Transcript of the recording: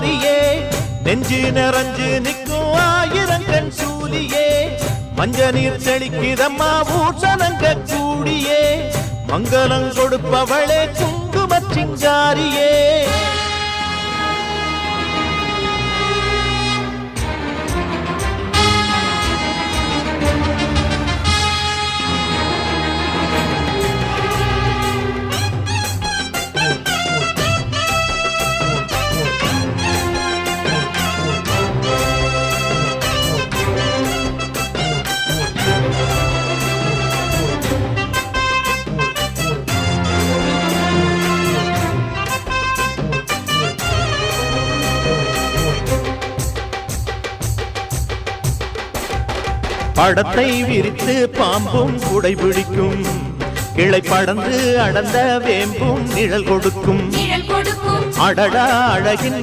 மாறியே நெஞ்சு நிறைஞ்சு நிற்கும் ஆயிரங்கண் சூலியே மஞ்ச நீர் செழிக்கிறம்மா ஊசனங்க கூடியே மங்களம் கொடுப்பவளே குங்குமச் சிங்காரியே படத்தை விரித்து பாம்பும் குடை பிடிக்கும் கிளை படந்து அடர்ந்த வேம்பும் நிழல் கொடுக்கும் அடடா அழகின்